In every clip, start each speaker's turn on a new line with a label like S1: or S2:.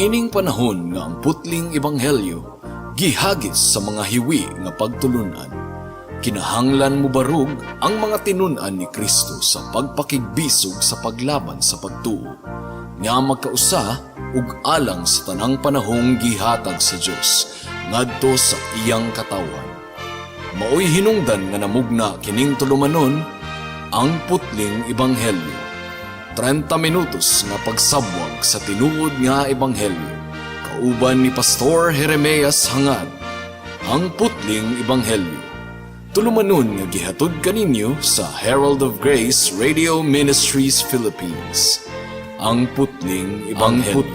S1: Niining panahon nga ang putling ebanghelyo gihagis sa mga hiwi nga pagtulunan. Kinahanglan mo barug ang mga tinun-an ni Kristo sa pagpakigbisog sa paglaban sa pagtuo, nga magkausa ug alang sa tanang panahong gihatag sa Dios ngadto sa iyang katawan. Maoy hinungdan nga namugna kining tulumanon ang putling ebanghelyo. 30 minutos nga pagsabwag sa tinuod nga ebanghelyo. Kauban ni Pastor Jeremias Hangad, ang putling ebanghelyo. Tulumanon nga gihatod kaninyo sa Herald of Grace Radio Ministries Philippines. Ang putling ebanghelyo.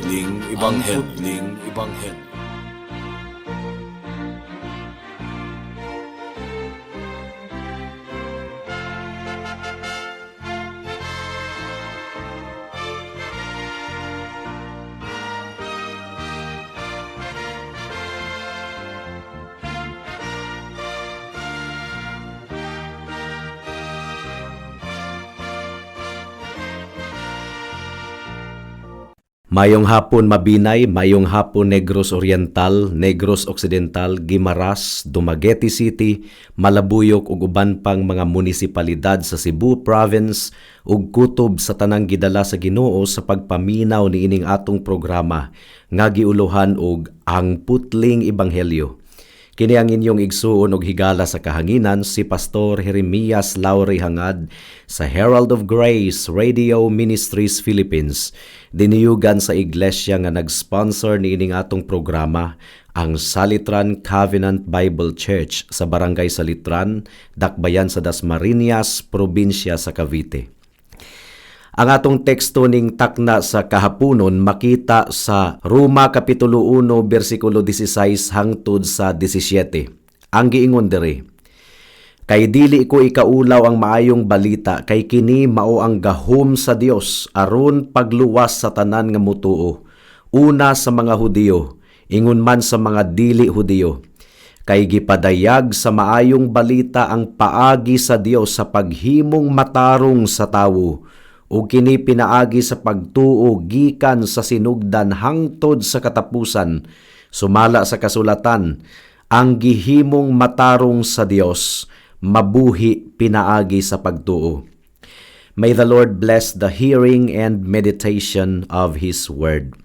S2: Mayong hapon Mabinay, mayong hapon Negros Oriental, Negros Occidental, Guimaras, Dumaguete City, Malabuyok ug uban pang mga munisipalidad sa Cebu Province ug kutob sa tanang gidala sa Ginoo sa pagpaminaw niining atong programa nga giuluhan og ang putling ebanghelyo. Kini ang inyong igsuon og higala sa kahanginan si Pastor Jeremias Lauri Hangad sa Herald of Grace Radio Ministries Philippines. Diniyugan sa iglesia nga nag-sponsor niining atong programa, ang Salitran Covenant Bible Church sa Barangay Salitran, Dakbayan sa Dasmariñas, probinsya sa Cavite. Ang atong teksto ning takna sa kahaponon makita sa Roma Kapitulo 1, versikulo 16 hangtod sa 17. Ang giingon diri, kay dili ko ikaulaw ang maayong balita, kay kini mao ang gahom sa Dios aron pagluwas sa tanan nga mutuo, una sa mga Hudiyo, ingon man sa mga dili Hudiyo. Kay gipadayag sa maayong balita ang paagi sa Dios sa paghimong matarong sa tawo, ug kini pinaagi sa pagtuo gikan sa sinugdan hangtod sa katapusan, sumala sa kasulatan, ang gihimong matarong sa Dios, mabuhi pinaagi sa pagtuo. May the Lord bless the hearing and meditation of His Word.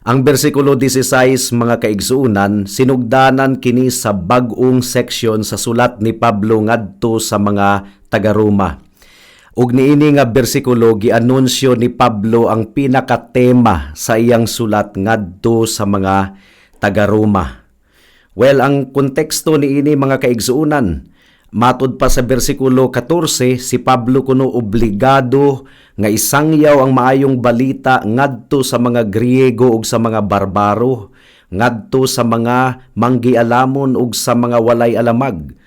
S2: Ang versikulo 16 mga kaigsuunan, sinugdanan kini sa bag-ong seksyon sa sulat ni Pablo ngadto sa mga taga-Roma. Ug niini nga bersikulo gianunsyo ni Pablo ang pinakatema sa iyang sulat ngadto sa mga taga-Roma. Well, ang konteksto niini mga kaigsuunan, matud pa sa bersikulo 14, si Pablo kuno obligado nga isangyaw ang maayong balita ngadto sa mga Griego ug sa mga barbaro, ngadto sa mga manggialamon ug sa mga walay alamag.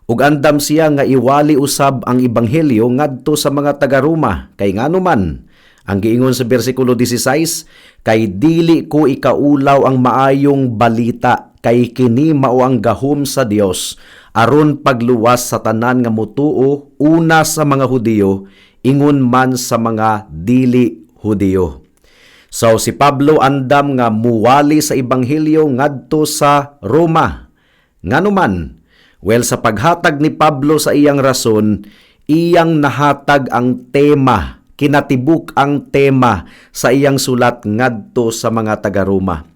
S2: Ug andam siya nga iwali usab ang ebanghelyo ngadto sa mga taga-Roma, kay ngano man ang giingon sa bersikulo 16, kay dili ko ikaulaw ang maayong balita, kay kini mao ang gahom sa Dios aron pagluwas sa tanan nga mutuo, una sa mga Hudiyo, ingon man sa mga dili Hudiyo. So si Pablo andam nga muwali sa ebanghelyo ngadto sa Roma. Ngano man? Well, sa paghatag ni Pablo sa iyang rason, iyang nahatag ang tema, kinatibuk ang tema sa iyang sulat ngadto sa mga taga-Roma.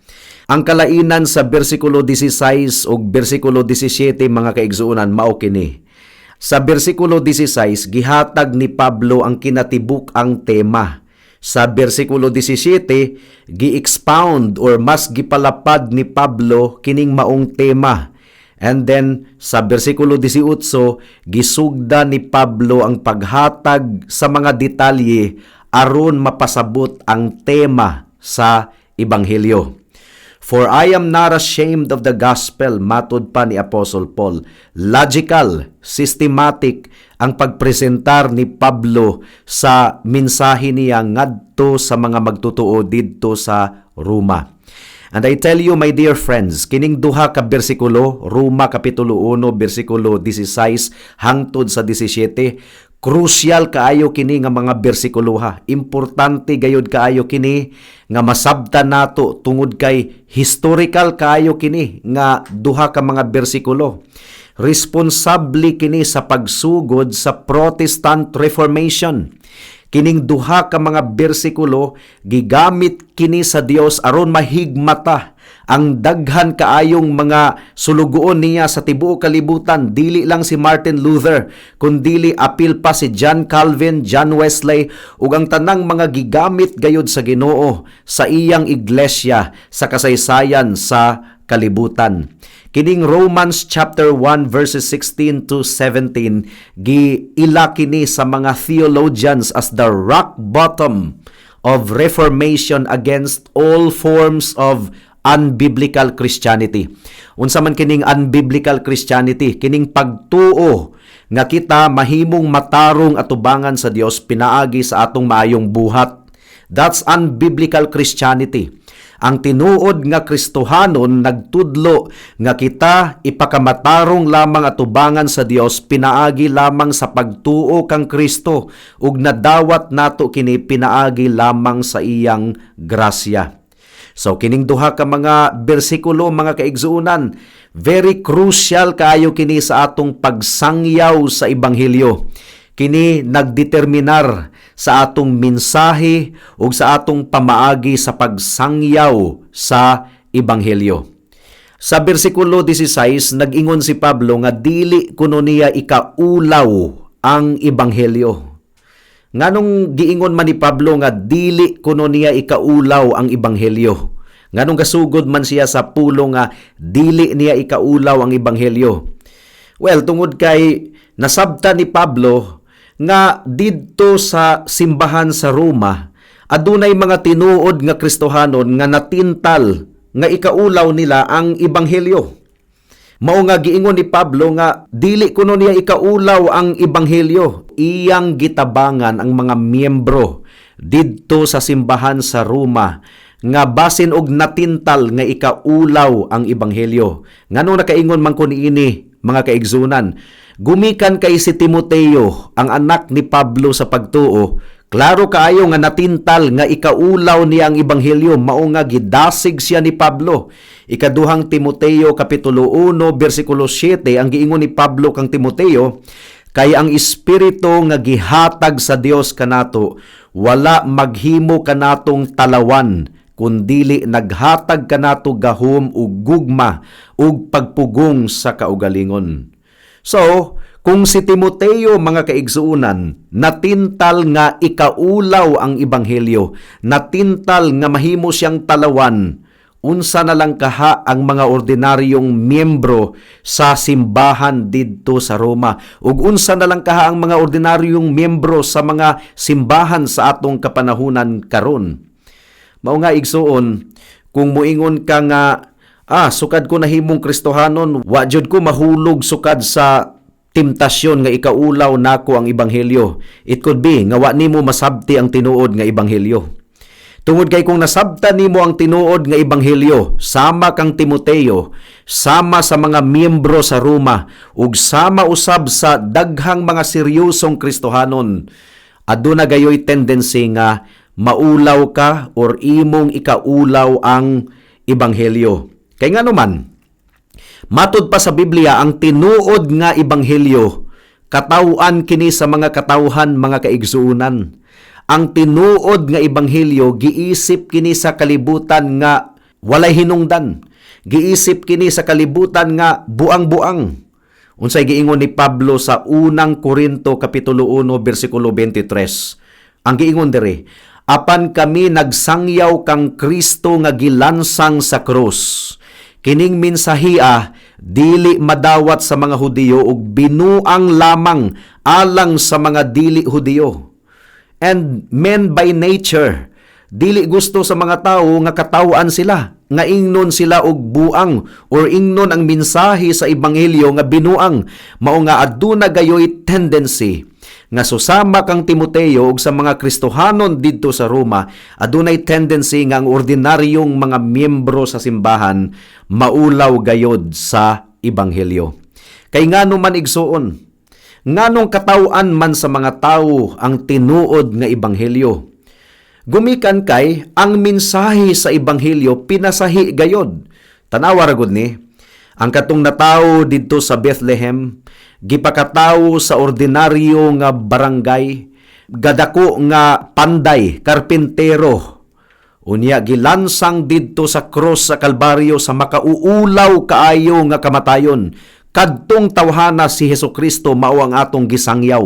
S2: Ang kalainan sa bersikulo 16 ug bersikulo 17 mga kaigsuunan mao kini. Sa bersikulo 16 gihatag ni Pablo ang kinatibuk ang tema. Sa bersikulo 17 gi-expound or mas gipalapad ni Pablo kining maong tema. And then, sa bersikulo 18, gisugda ni Pablo ang paghatag sa mga detalye aron mapasabot ang tema sa ebanghelyo. For I am not ashamed of the gospel, matud pa ni Apostle Paul. Logical, systematic ang pagpresentar ni Pablo sa mensahe niya ngadto sa mga magtutuo didto sa Roma. And I tell you, my dear friends, kining duha ka bersikulo, Roma Kapitulo 1, bersikulo 16 hangtod sa 17, Crucial kaayo kini nga mga bersikulo ha. Importante gayud kaayo kini nga masabtan nato tungod kay historical kaayo kini nga duha ka mga bersikulo. Responsable kini sa pagsugod sa Protestant Reformation. Kining duha ka mga bersikulo gigamit kini sa Dios aron mahigmata ang daghan kaayong mga sulugoon niya sa tibuok kalibutan. Dili lang si Martin Luther, kundili apil pa si John Calvin, John Wesley, ug ang tanang mga gigamit gayud sa Ginoo sa iyang iglesia sa kasaysayan sa kalibutan. Kining Romans chapter 1 verses 16 to 17 giila kini sa mga theologians as the rock bottom of reformation against all forms of unbiblical Christianity. Unsa man kining unbiblical Christianity? Kining pagtuo nga kita mahimong matarong atubangan sa Dios pinaagi sa atong maayong buhat. That's unbiblical Christianity. Ang tinuod nga Kristohanon nagtudlo nga kita ipakamatarong lamang atubangan sa Dios pinaagi lamang sa pagtuo kang Kristo ug nadawat nato kini pinaagi lamang sa iyang grasya. So kining duha ka mga bersikulo mga kaigsuonan, very crucial kaayo kini sa atong pagsangyaw sa ebanghelyo. Kini nagdeterminar sa atong mensahe ug sa atong pamaagi sa pagsangyaw sa ebanghelyo. Sa bersikulo 16 nag-ingon si Pablo nga dili kuno niya ikaulaw ang ebanghelyo. Nganong giingon man ni Pablo nga dili kuno niya ikaulaw ang ebanghelyo? Nganong gasugod man siya sa pulo nga dili niya ikaulaw ang ebanghelyo? Well, tungod kay nasabtan ni Pablo nga didto sa simbahan sa Roma, adunay mga tinuod nga Kristohanon nga natintal nga ikaulaw nila ang ebanghelyo. Mao nga giingon ni Pablo nga dili kuno niya ikaulaw ang ebanghelyo. Iyang gitabangan ang mga miyembro didto sa simbahan sa Roma nga basin og natintal nga ikaulaw ang ebanghelyo. Ngano nakaingon man kun ini mga kaigsunan? Gumikan kay si Timoteo, ang anak ni Pablo sa pagtuo, klaro kaayo nga natintal nga ikaulaw niya ang ebanghelyo, mao nga gidasig siya ni Pablo. Ikaduhang Timoteo kapitulo 1 bersikulo 7 ang giingon ni Pablo kang Timoteo, kay ang espiritu nga gihatag sa Dios kanato wala maghimo kanatong talawan, kundili naghatag kanato gahom ug gugma ug pagpugong sa kaugalingon. So, kung si Timoteo mga kaigsuunan, natintal nga ikaulaw ang ebanghelyo, natintal nga mahimo siyang talawan, unsa na lang kaha ang mga ordinaryong miyembro sa simbahan didto sa Roma, ug unsa na lang kaha ang mga ordinaryong miyembro sa mga simbahan sa atong kapanahunan karon. Mao nga igsuon, kung muingon ka nga sukad ko nahimong Kristohanon, wa jud ko mahulog sukad sa temptasyon nga ikaulaw nako ang ebanghelyo. It could be nga wa nimo masabti ang tinuod nga ebanghelyo. Tungod kay kung nasabtan nimo ang tinuod nga ebanghelyo, sama kang Timoteo, sama sa mga miyembro sa Roma, ug sama usab sa daghang mga seryosong Kristohanon, aduna gayoy tendency nga maulaw ka or imong ikaulaw ang ebanghelyo. Kay nga naman, matud pa sa Biblia, ang tinuod nga ebanghelyo, katawhan kini sa mga katawhan mga kaigsuunan. Ang tinuod nga ebanghelyo, giisip kini sa kalibutan nga walay hinungdan. Giisip kini sa kalibutan nga buang-buang. Unsay giingon ni Pablo sa unang Korinto kapitulo 1 bersikulo 23. Ang giingon diri, apan kami nagsangyaw kang Kristo nga gilansang sa krus. Kining mensahiya dili madawat sa mga Hudiyo ug binuang lamang alang sa mga dili Hudiyo. And men by nature, dili gusto sa mga tao nga katawaan sila, nga ingnon sila og buang or ingnon ang mensahe sa ebanghelyo nga binuang. Mao nga aduna gayoy tendency nga susama kang Timoteo ug sa mga Kristohanon didto sa Roma, adunay tendency nga ang ordinaryong mga miyembro sa simbahan maulaw gayod sa ebanghelyo. Kay ngano man igsuon, Nganong katawan man sa mga tawo ang tinuod nga ebanghelyo. Gumikan kay ang mensahe sa ebanghelyo pinasahi gayod. Tanawa ra gud ni, ang katong natawo didto sa Bethlehem, gipakatawo sa ordinaryo nga barangay, gadako nga panday, karpintero. Unya gilansang didto sa cross sa Kalbaryo sa makauulaw kaayo nga kamatayon. Kadtong tawhana si Hesukristo mao ang atong gisangyaw.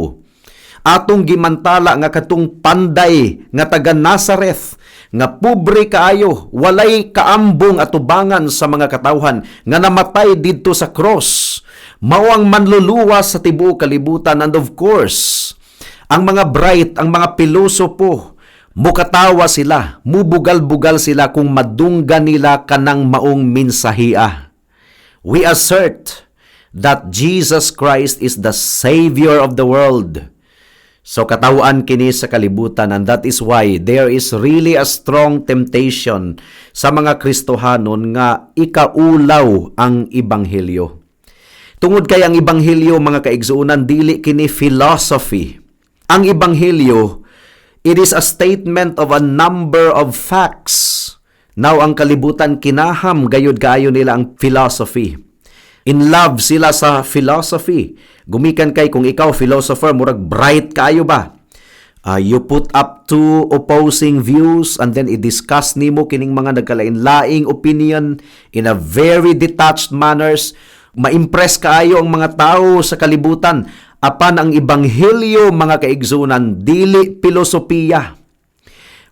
S2: Atong gimantala nga katong panday nga taga Nazareth, nga pobre kaayo, walay kaambong atubangan sa mga katawhan, nga namatay didto sa cross. Mao ang manluluwas sa tibuok kalibutan, and of course, ang mga bright, ang mga pilosopo, mukatawa sila, mubugal-bugal sila kung madungga nila kanang maong minsahiya. We assert that Jesus Christ is the Savior of the world. So katawaan kini sa kalibutan, and that is why there is really a strong temptation sa mga Kristohanon nga ikaulaw ang ebanghelyo. Tungod kay ang ebanghelyo, mga kaigsuunan, dili kini philosophy. Ang ebanghelyo, it is a statement of a number of facts. Now ang kalibutan kinaham gayud kaayo nila ang philosophy. In love sila sa philosophy. Gumikan kay kung ikaw philosopher, murag bright kaayo ba? You put up two opposing views and then i-discuss nimo kining mga nagkalain-laing opinion in a very detached manners. Ma-impress kaayo ang mga tao sa kalibutan. Apan ang ebanghelyo, mga kaigsunan, dili filosofiya.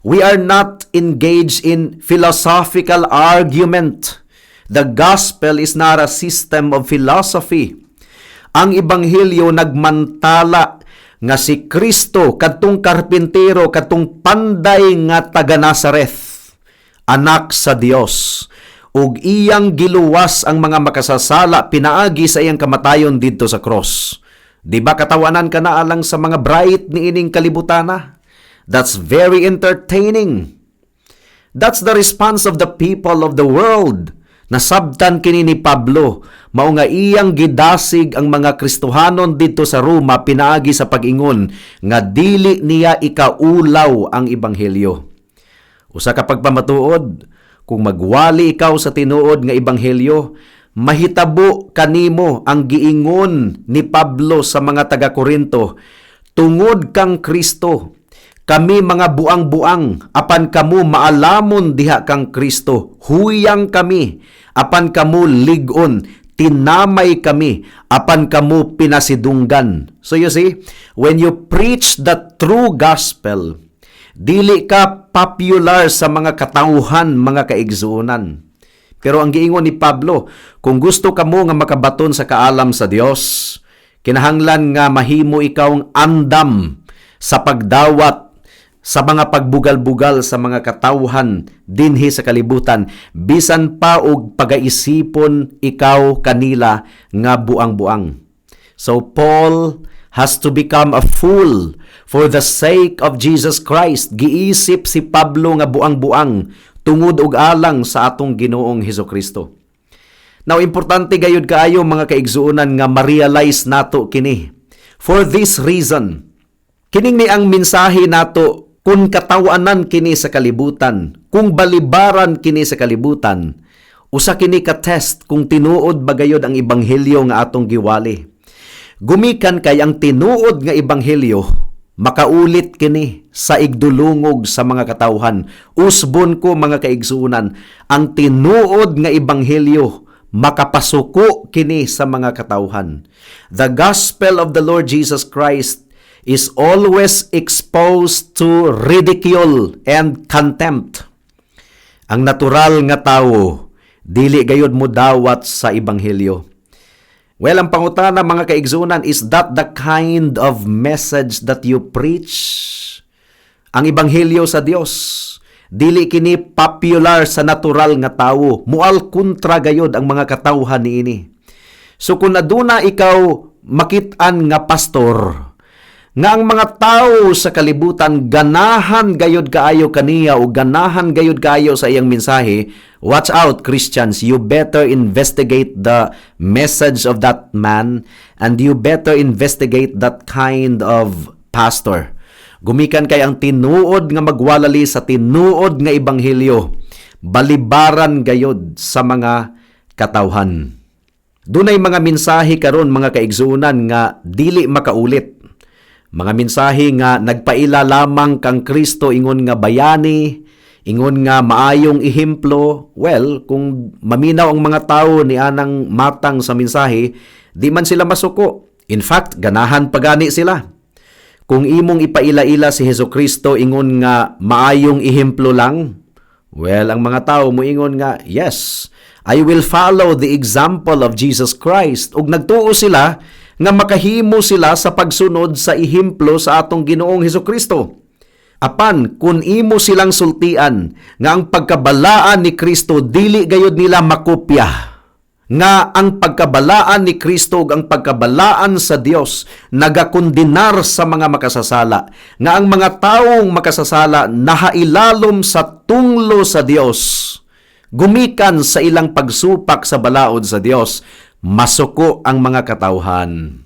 S2: We are not engaged in philosophical argument. The gospel is not a system of philosophy. Ang ebanghelyo nagmantala nga si Kristo kadtong karpintero, kadtong panday nga taga Nazareth, anak sa Dios, ug iyang giluwas ang mga makasasala pinaagi sa iyang kamatayon didto sa cross. Di ba katawanan ka na alang sa mga bright ni ining kalibutana? That's very entertaining. That's the response of the people of the world. Nasabtan kini ni Pablo, mao nga iyang gidasig ang mga Kristohanon dito sa Roma pinaagi sa pag-ingon nga dili niya ikaulaw ang ebanghelyo. Usa ka pagpamatuod, kung magwali ikaw sa tinuod nga ebanghelyo, mahitabo kanimo ang giingon ni Pablo sa mga taga-Korinto, tungod kang Kristo, kami mga buang-buang, apan kamu maalamon diha kang Kristo, huyang kami, apan kamu ligon, tinamay kami, apan kamu pinasidunggan. So you see, when you preach the true gospel, dili ka popular sa mga katauhan, mga kaigsuunan. Pero ang giingon ni Pablo, kung gusto kamo nga makabaton sa kaalam sa Dios, kinahanglan nga mahimo ikaw ang andam sa pagdawat sa mga pagbugal-bugal sa mga katawhan dinhi sa kalibutan, bisan pa og pagaisipon ikaw kanila nga buang-buang. So Paul has to become a fool for the sake of Jesus Christ. Giisip si Pablo nga buang-buang tungod og alang sa atong Ginoong Hesukristo. Now, importante gayud kaayo, mga kaigsuonan, nga ma-realize nato kini. For this reason, kining ni ang mensahe nato, kung katawanan kini sa kalibutan, kung balibaran kini sa kalibutan, usa kini ka test kung tinuod ba gayud ang ebanghelyo nga atong giwali. Gumikan kay ang tinuod nga ebanghelyo, makaulit kini sa igdulungog sa mga katawhan. Usbon ko, mga kaigsuonan, ang tinuod nga ebanghelyo makapasuko kini sa mga katawhan. The gospel of the Lord Jesus Christ is always exposed to ridicule and contempt. Ang natural nga tawo dili gayud mo dawat sa ebanghelyo. Well, ang pangutana, mga kaigsunan, is that the kind of message that you preach? Ang ebanghelyo sa Dios dili kini popular sa natural nga tawo, mual kontra gayud ang mga katawhan niini. So kung aduna ikaw makit-an nga pastor nga ang mga tao sa kalibutan ganahan gayud kaayo kaniya o ganahan gayud kaayo sa iyang mensahe. Watch out, Christians, you better investigate the message of that man and you better investigate that kind of pastor. Gumikan kay ang tinuod nga magwalali sa tinuod nga ebanghelyo, balibaran gayud sa mga katawhan. Dunay mga mensahe karon mga kaigsuonan nga dili makaulit. Mga mensahe nga nagpaila lamang kang Kristo ingon nga bayani, ingon nga maayong ehemplo. Well, kung maminaw ang mga tao ni anang matang sa mensahe, di man sila masuko. In fact, ganahan pagani sila. Kung imong ipaila-ila si Hesukristo ingon nga maayong ehemplo lang, well, ang mga tao mo ingon nga, yes, I will follow the example of Jesus Christ. Ug nagtuo sila nga makahimo sila sa pagsunod sa ehemplo sa atong Ginoong Hesukristo. Apan, kun imo silang sultian nga ang pagkabalaan ni Kristo dili gayud nila makopya, nga ang pagkabalaan ni Kristo ug ang pagkabalaan sa Dios nagakondenar sa mga makasasala, nga ang mga taong makasasala nahailalom sa tunglo sa Dios, gumikan sa ilang pagsupak sa balaod sa Dios, masuko ang mga katawhan.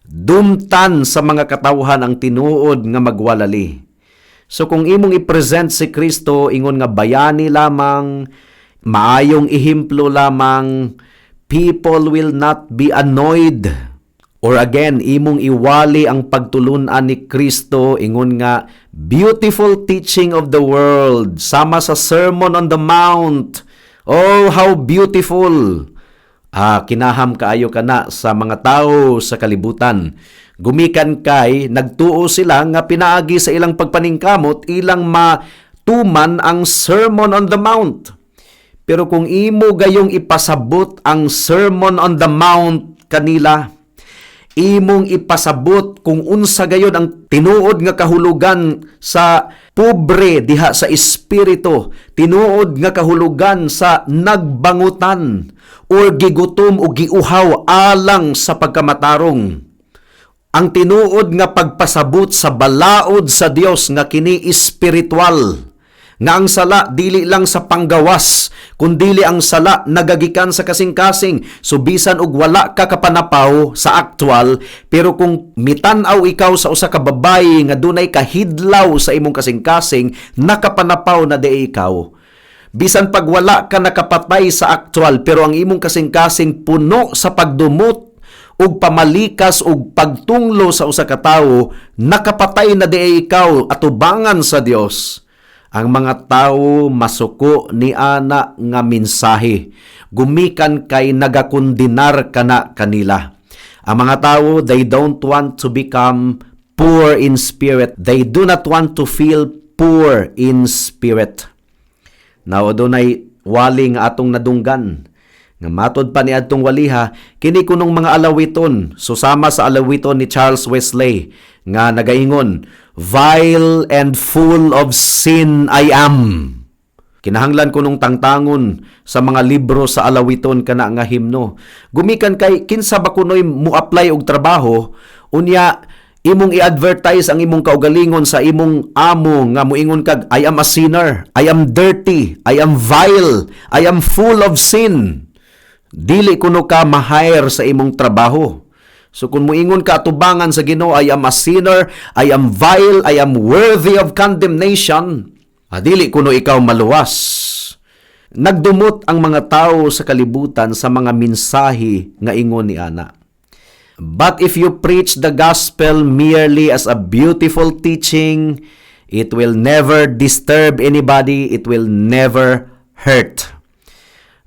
S2: Dumtan sa mga katawhan ang tinuod nga magwalali. So kung imong i-present si Kristo ingon nga bayani lamang, maayong ehemplo lamang, people will not be annoyed. Or again, imong iwali ang pagtulunan ni Kristo ingon nga beautiful teaching of the world, sama sa Sermon on the Mount. Oh, how beautiful! Kinaham kaayo kana sa mga tao sa kalibutan. Gumikan kay nagtuo sila nga pinaagi sa ilang pagpaningkamot ilang matuman ang Sermon on the Mount. Pero kung imo gayong ipasabot ang Sermon on the Mount kanila, imong ipasabot kung unsa gayud ang tinuod nga kahulugan sa pobre diha sa espiritu, tinuod nga kahulugan sa nagbangutan or gigutom o giuhaw alang sa pagkamatarong. Ang tinuod nga pagpasabot sa balaod sa Dios nga kini espiritual, nga ang sala dili lang sa panggawas, kundili ang sala nagagikan sa kasing-kasing. So bisan og wala ka kapanapaw sa aktual, pero kung mitan-aw ikaw sa usa ka babaye nga dunay kahidlaw sa imong kasing-kasing, nakapanapaw na di ikaw. Bisan pag wala ka nakapatay sa aktual, pero ang imong kasing-kasing puno sa pagdumot ug pamalikas ug pagtunglo sa usa ka tawo, nakapatay na di ikaw atubangan sa Dios. Ang mga tawo masuko ni ana nga mensahe, gumikan kay nagakondenar kana kanila. Ang mga tawo, they don't want to become poor in spirit. They do not want to feel poor in spirit. Now, dunay wali nga atong nadunggan. Nga matod pa ni adtong waliha, kini kunong mga alawiton, susama sa alawiton ni Charles Wesley, nga nagaingon, vile and full of sin I am. Kinahanglan ko nung tangtangon sa mga libro sa alawiton kana nga himno. Gumikan kay kinsa ba kunoy mo-apply og trabaho, unya imong i-advertise ang imong kaugalingon sa imong amo nga moingon kag I am a sinner, I am dirty, I am vile, I am full of sin. Dili kuno ka ma-hire sa imong trabaho. So kung moingon ka atubangan sa Ginoo, I am a sinner, I am vile, I am worthy of condemnation, dili kuno ikaw maluwas. Nagdumot ang mga tao sa kalibutan sa mga mensahe nga ingon ni ana. But if you preach the gospel merely as a beautiful teaching, it will never disturb anybody, it will never hurt.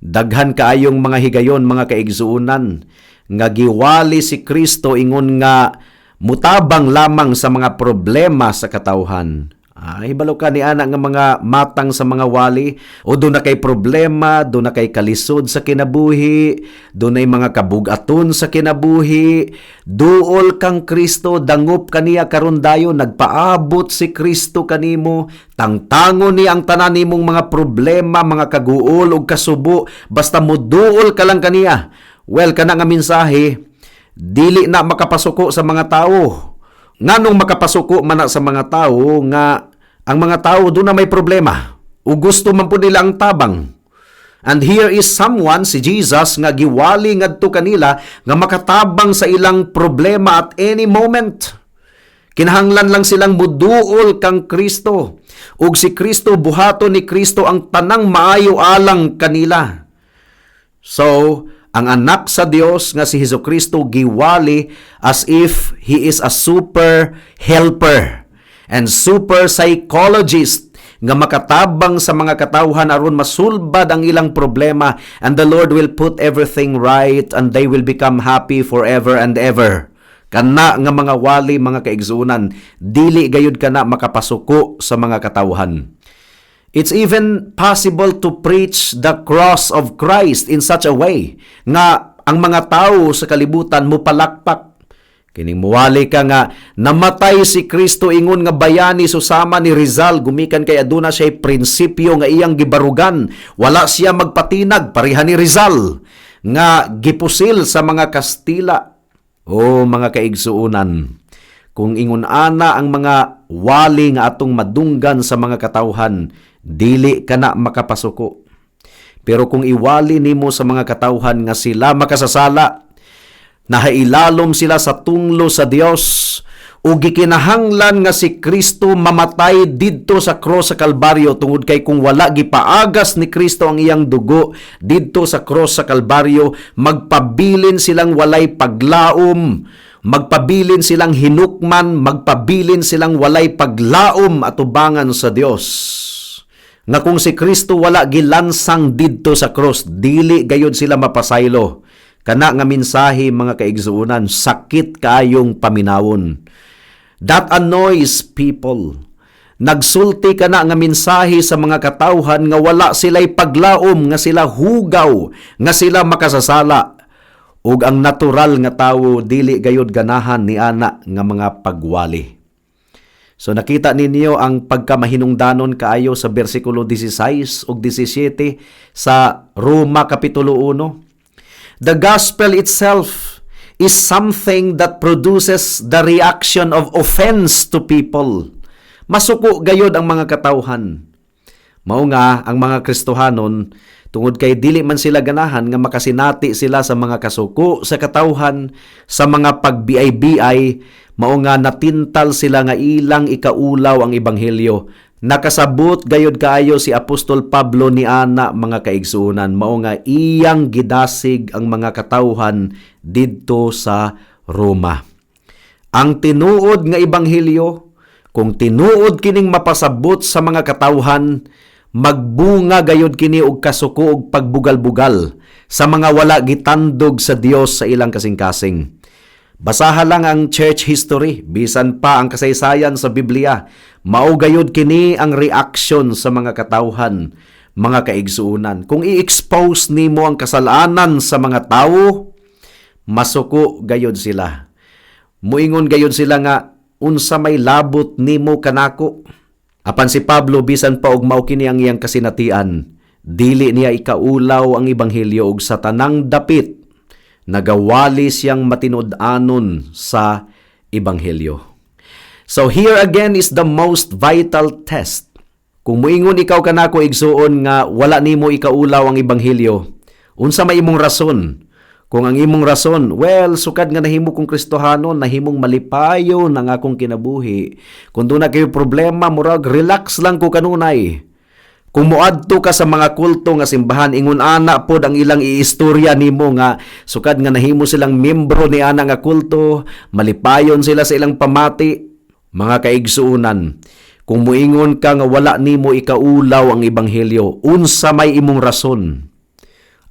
S2: Daghan kaayong mga higayon, mga kaigsuunan, nga giwali si Kristo ingon nga mutabang lamang sa mga problema sa katawhan. Hibalo ka ni ana nga mga matang sa mga wali, o doon na kay problema, doon na kay kalisod sa kinabuhi, doon na mga kabugaton sa kinabuhi, duol kang Kristo, dangup kaniya karon dayon, nagpaabot si Kristo kanimo, tangtangon ni ang tanan nimong mga problema, mga kaguol o kasubo, basta mo duol ka lang kaniya. Well, kana nga mensahe, dili na makapasuko sa mga tao. Nganong makapasuko man na sa mga tao nga ang mga tao doon na may problema o gusto man po nila ang tabang. And here is someone, si Jesus, nga giwali ngadto kanila nga makatabang sa ilang problema at any moment. Kinahanglan lang silang muduol kang Kristo. Ug si Kristo, buhaton ni Kristo ang tanang maayo alang kanila. So, ang anak sa Dios nga si Hesukristo giwali as if He is a super helper and super psychologist nga makatabang sa mga katawhan aron masulbad ang ilang problema, and the Lord will put everything right and they will become happy forever and ever. Kana nga mga wali, mga kaigsunan, dili gayud kana makapasuko sa mga katawhan. It's even possible to preach the cross of Christ in such a way nga ang mga tao sa kalibutan mo palakpak. Kining muwali ka nga namatay si Kristo ingon nga bayani susama ni Rizal, gumikan kay aduna siya prinsipyo nga iyang gibarugan. Wala siya magpatinag pareha ni Rizal nga gipusil sa mga Kastila. O mga kaigsuunan, kung ingon ana ang mga wali nga atong madunggan sa mga katawhan, dili ka na makapasuko. Pero kung iwali nimo sa mga katawhan nga sila makasasala, nahailalom sila sa tunglo sa Dios, o gikinahanglan nga si Kristo mamatay didto sa cross sa Kalbaryo, tungod kay kung wala gipaagas ni Kristo ang iyang dugo didto sa cross sa Kalbaryo, magpabilin silang walay paglaom, magpabilin silang hinukman, magpabilin silang walay paglaom atubangan sa Dios. Nga kung si Kristo wala gilansang didto sa cross, dili gayud sila mapasaylo. Kana nga mensahe, mga kaigsuunan, sakit kaayong paminawon. That annoys people. Nagsulti ka na nga mensahe sa mga katawhan nga wala sila'y paglaom, nga sila hugaw, nga sila makasasala. Ug ang natural nga tawo dili gayud ganahan ni ana nga mga pagwali. So nakita ninyo ang pagkamahinungdanon kaayo sa bersikulo 16 ug 17 sa Roma Kapitulo 1. The gospel itself is something that produces the reaction of offense to people. Masuko gayod ang mga katawhan. Mao nga ang mga Kristohanon, tungod kay dili man sila ganahan nga makasinati sila sa mga kasuko sa katawhan, sa mga pagbiay-biay, mao nga natintal sila nga ilang ikaulaw ang ebanghelyo. Nakasabot gayod kaayo si Apostol Pablo ni ana, mga kaigsuunan, mao nga iyang gidasig ang mga katawhan didto sa Roma. Ang tinuod nga ebanghelyo, kung tinuod kining mapasabot sa mga katawhan, magbunga gayod kini og kasuko og pagbugal-bugal sa mga wala gitandog sa Dios sa ilang kasing-kasing. Basaha lang ang church history, bisan pa ang kasaysayan sa Biblia, mao gayud kini ang reaksyon sa mga katawhan, mga kaigsuunan. Kung i-expose nimo ang kasalanan sa mga tawo, masuko gayud sila. Muingon gayud sila nga, unsa may labot nimo kanako. Apan si Pablo, bisan pa og mao kini ang iyang kasinatian, dili niya ikaulaw ang ebanghelyo og sa tanang dapit nagawali siyang matinud-anon sa ebanghelyo. So here again is the most vital test. Kung muingon ikaw kanako igsuon nga wala nimo ikaulaw ang ebanghelyo, unsa may imong rason? Kung ang imong rason, well, sukad nga nahimo kong Kristohanon, nahimong malipayo ng akong kinabuhi. Kung doon na kayo problema, murag, relax lang ko kanunay. Kung muadto ka sa mga kulto nga simbahan, ingon ana pod ang ilang iistorya nimo nga sukad nga nahimo silang membro ni ana nga kulto, malipayon sila sa ilang pamati, mga kaigsuunan. Kung muingon ka nga wala nimo ikaulaw ang ebanghelyo, unsa may imong rason?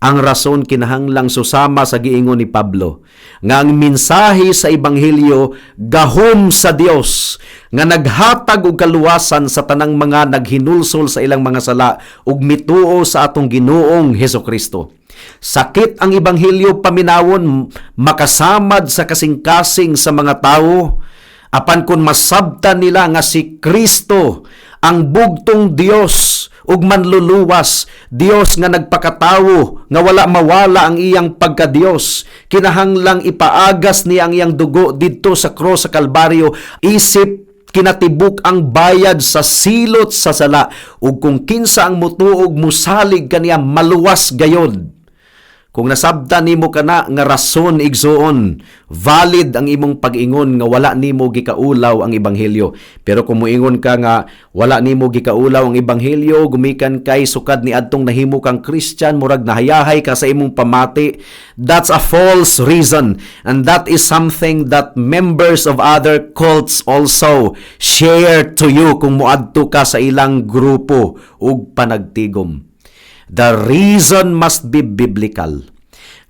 S2: Ang rason kinahanglang susama sa giingon ni Pablo, nga ang mensahe sa ebanghelyo gahom sa Dios, nga naghatag og kaluwasan sa tanang mga naghinulsol sa ilang mga sala ug mituo sa atong Ginoong Hesukristo. Sakit ang ebanghelyo paminawon, makasamad sa kasing-kasing sa mga tawo, apan kun masabtan nila nga si Kristo ang bugtong Dios ug manluluwas, Dios nga nagpakatawo nga wala mawala ang iyang pagka-Dios. Kinahanglang ipaagas niya ang iyang dugo didto sa cross sa Kalbaryo, isip kinatibuk ang bayad sa silot sa sala, ug kung kinsa ang mutuog musalig kaniya maluwas gayod. Kung nasabta nimo kana nga rason igsuon, valid ang imong pag-ingon nga wala nimo gikaulaw ang ebanghelyo. Pero kung moingon ka nga wala nimo gikaulaw ang ebanghelyo, gumikan kay sukad ni adtong nahimo kang Christian, murag nahayahay ka sa imong pamati, that's a false reason. And that is something that members of other cults also share to you kung muadto ka sa ilang grupo ug panagtigom. The reason must be biblical.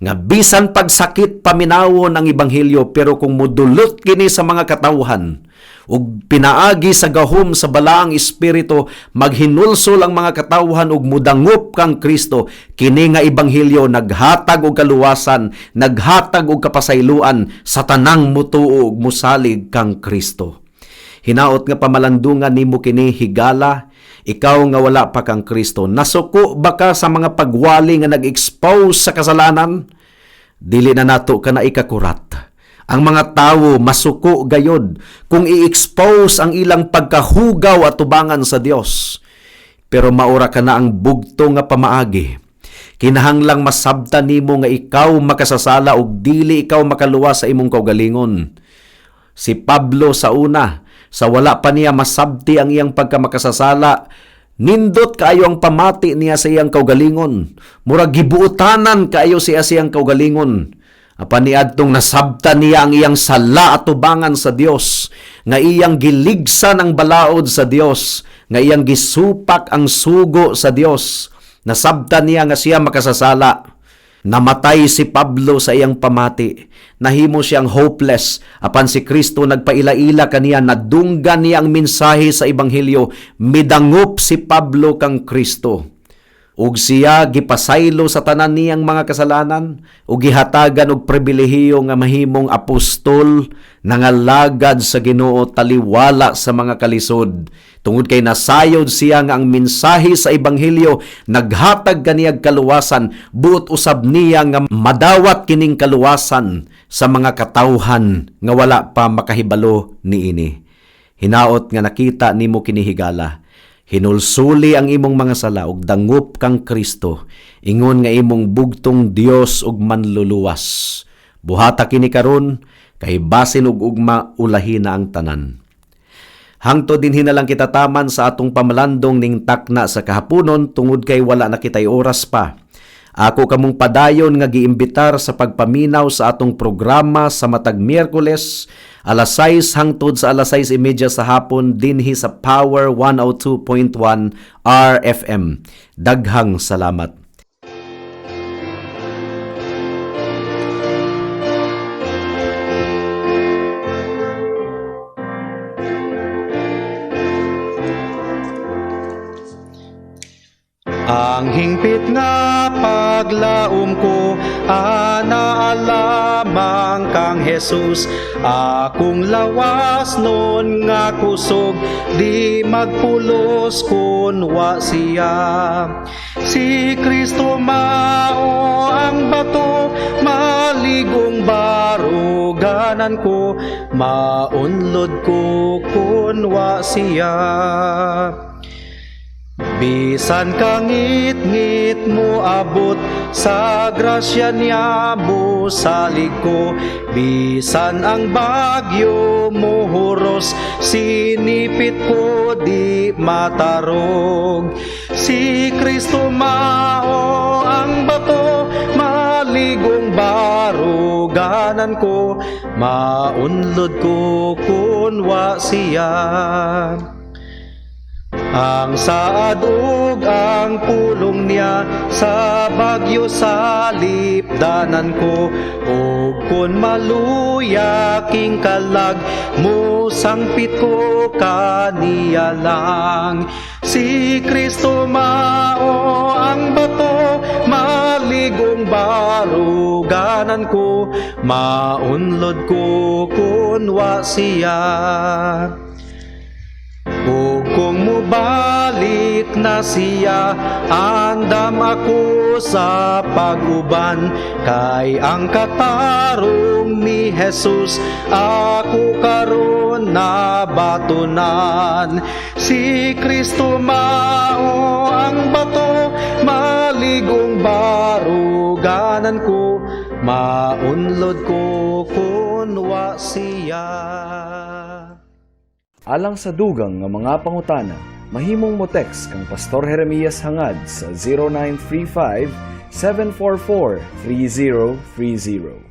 S2: Nga bisan pagsakit paminawon ang ebanghelyo, pero kung mudulot kini sa mga katawhan ug pinaagi sa gahom sa balaang espiritu, maghinulsol ang mga katawhan ug mudangop kang Kristo, kini nga ebanghelyo naghatag og kaluwasan, naghatag og kapasayloan sa tanang mutuo ug musalig kang Kristo. Hinaot nga pamalandungan nimo kini higala. Ikaw nga wala pa kang Kristo, nasuko ba ka sa mga pagwali nga nag-expose sa kasalanan? Dili na nato ka na ikakurat. Ang mga tawo masuko gayod kung i-expose ang ilang pagkahugaw at tubangan sa Dios. Pero maura ka na ang bugto nga pamaagi. Kinahanglang masabtan nimo nga ikaw makasasala ug dili ikaw makaluwas sa imong kaugalingon. Si Pablo sa una, sa wala pa niya masabti ang iyang pagkamakasasala, nindot kaayo ang pamati niya sa iyang kaugalingon. Murag gibuutanan kaayo siya sa iyang kaugalingon. Apan niadtong nasabtan niya ang iyang sala at tubangan sa Dios, nga iyang giligsan ang balaod sa Dios, nga iyang gisupak ang sugo sa Dios. Nasabtan niya nga siya makasasala. Namatay si Pablo sa iyang pamati. Nahimo siyang hopeless. Apan si Kristo nagpaila-ila kaniya, nadunggan niya ang mensahe sa ebanghelyo. Midangop si Pablo kang Kristo. Ug siya gipasaylo sa tanan niyang mga kasalanan, ug gihatagan og pribilehiyo nga mahimong apostol, nangalagad sa Ginoo taliwala sa mga kalisod. Tungod kay nasayod siya nga ang mensahe sa ebanghelyo naghatag kaniyag kaluwasan, buot usab niya nga madawat kining kaluwasan sa mga katawhan nga wala pa makahibalo niini. Hinaot nga nakita nimo kini higala, hinulsuli ang imong mga sala ug dangop kang Kristo, ingon nga imong bugtong Dios ug manluluwas. Buhata kini karon kay basin ug ugma ulahi na ang tanan. Hangtod din hinalang kita taman sa atong pamalandong ning takna sa kahaponon, tungod kay wala na kitay oras pa. Ako kamong padayon nga giimbitar sa pagpaminaw sa atong programa sa matag Miyerkules, alas 6 hangtod sa alas 6:30 sa hapon dinhi sa Power 102.1 RFM. Daghang salamat.
S3: Ang hingpit nga paglaom ko, ana lamang kang Jesus. Akong lawas nun nga kusog, di magpulos kun wa siya. Si Kristo mao ang bato, maligong baruganan ko, maunlod ko kun wa siya. Bisan kangit-ngit mo abot, sa grasya niya mo salig ko. Bisan ang bagyo mo huros, sinipit ko di matarog. Si Kristo mao ang bato, maligong baruganan ko, maunlod ko kun wa siya. Ang saad ug ang pulong niya, sa bagyo sa lipdanan ko. Ug kun maluya king kalag, musangpit ko kaniya lang. Si Kristo mao ang bato, maligong baruganan ko, maunlod ko kun wa siya. Ug kung balik na siya, andam ako sa paguban, kay ang katarong ni Jesus ako karon na batunan. Si Kristo mao ang bato, maligong baruganan ko, maunlod ko kunwa siya.
S4: Alang sa dugang nga mga pangutana, mahimong mo text kang Pastor Jeremias hangad sa 0935 744 3030.